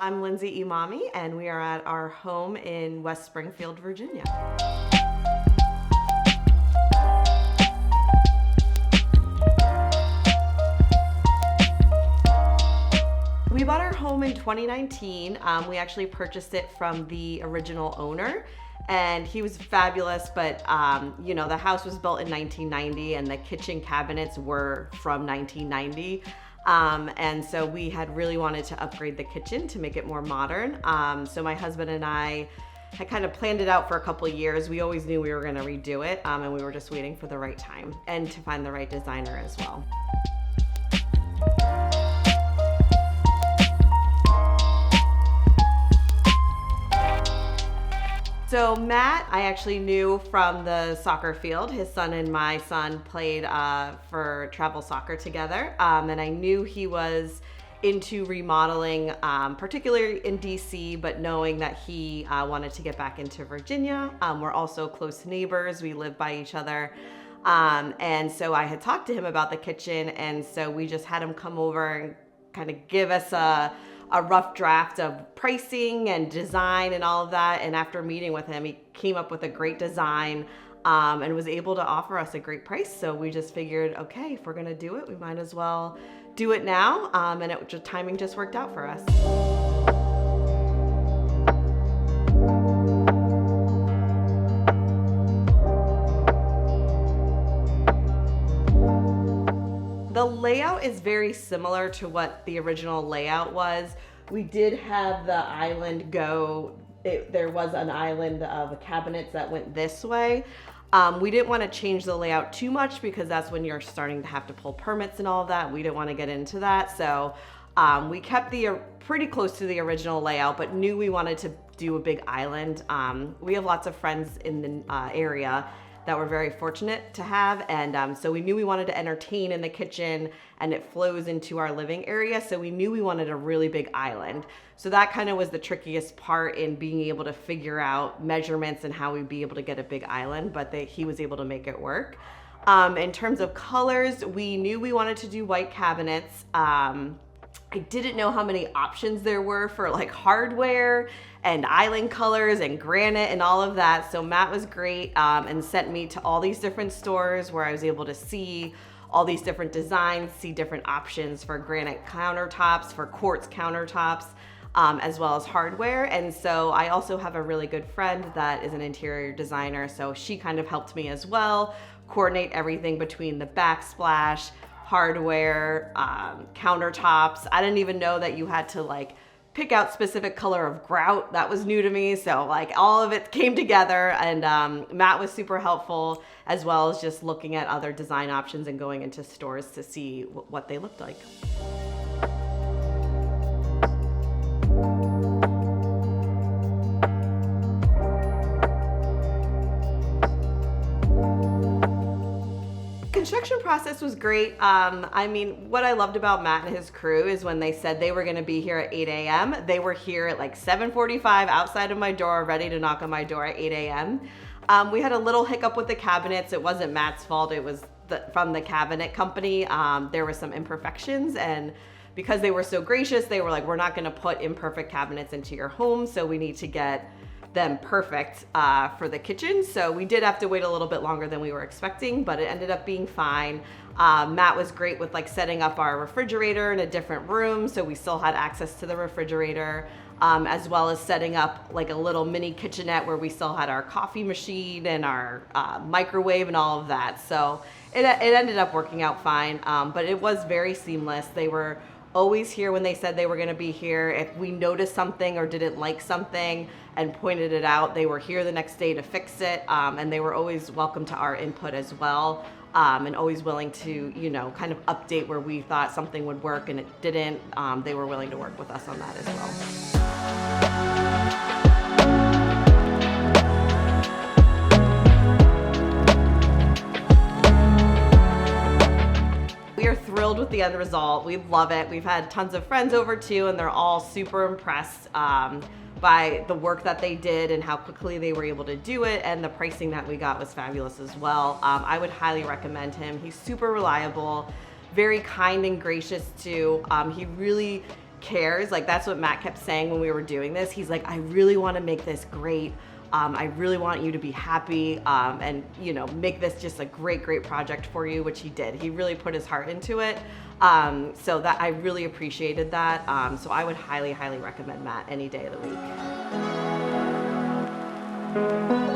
I'm Lindsay Imami, and we are at our home in West Springfield, Virginia. We bought our home in 2019. We actually purchased it from the original owner, and he was fabulous, but the house was built in 1990 and the kitchen cabinets were from 1990. And so we had really wanted to upgrade the kitchen to make it more modern. So my husband and I had kind of planned it out for a couple of years. We always knew we were gonna redo it, and we were just waiting for the right time and to find the right designer as well. So Matt, I actually knew from the soccer field. His son and my son played for travel soccer together, and I knew he was into remodeling, particularly in DC, but knowing that he wanted to get back into Virginia. We're also close neighbors. We live by each other. And so I had talked to him about the kitchen, and so we just had him come over and kind of give us a rough draft of pricing and design and all of that. And after meeting with him, he came up with a great design and was able to offer us a great price. So we just figured, okay, if we're gonna do it, we might as well do it now. And timing just worked out for us. The layout is very similar to what the original layout was. We did have the island there was an island of cabinets that went this way. We didn't want to change the layout too much because that's when you're starting to have to pull permits and all of that. We didn't want to get into that. So we kept pretty close to the original layout, but knew we wanted to do a big island. We have lots of friends in the area that we're very fortunate to have. And so we knew we wanted to entertain in the kitchen, and it flows into our living area. So we knew we wanted a really big island. So that kind of was the trickiest part in being able to figure out measurements and how we'd be able to get a big island, but he was able to make it work. In terms of colors, we knew we wanted to do white cabinets. I didn't know how many options there were for like hardware and island colors and granite and all of that. So Matt was great and sent me to all these different stores where I was able to see all these different designs, see different options for granite countertops, for quartz countertops, as well as hardware. And so I also have a really good friend that is an interior designer. So she kind of helped me as well, coordinate everything between the backsplash, hardware, countertops. I didn't even know that you had to like pick out specific color of grout. That was new to me. So like all of it came together, and Matt was super helpful, as well as just looking at other design options and going into stores to see what they looked like. Construction process was great. What I loved about Matt and his crew is when they said they were gonna be here at 8 a.m., they were here at like 7:45 outside of my door, ready to knock on my door at 8 a.m. We had a little hiccup with the cabinets. It wasn't Matt's fault, it was from the cabinet company. There were some imperfections, and because they were so gracious, they were like, we're not gonna put imperfect cabinets into your home, so we need to get them perfect for the kitchen. So we did have to wait a little bit longer than we were expecting, but it ended up being fine. Matt was great with like setting up our refrigerator in a different room, so we still had access to the refrigerator, as well as setting up like a little mini kitchenette where we still had our coffee machine and our microwave and all of that. So it ended up working out fine, but it was very seamless. They were always here when they said they were going to be here. If we noticed something or didn't like something and pointed it out, they were here the next day to fix it. And they were always welcome to our input as well, and always willing to, kind of update where we thought something would work and it didn't. They were willing to work with us on that as well. We are thrilled with the end result. We love it. We've had tons of friends over too, and they're all super impressed by the work that they did and how quickly they were able to do it, and the pricing that we got was fabulous as well. I would highly recommend him. He's super reliable, very kind and gracious too. He really cares. Like that's what Matt kept saying when we were doing this. He's like, I really want to make this great. I really want you to be happy and, you know, make this just a great, great project for you, which he did. He really put his heart into it. So that I really appreciated that. So I would highly, highly recommend Matt any day of the week.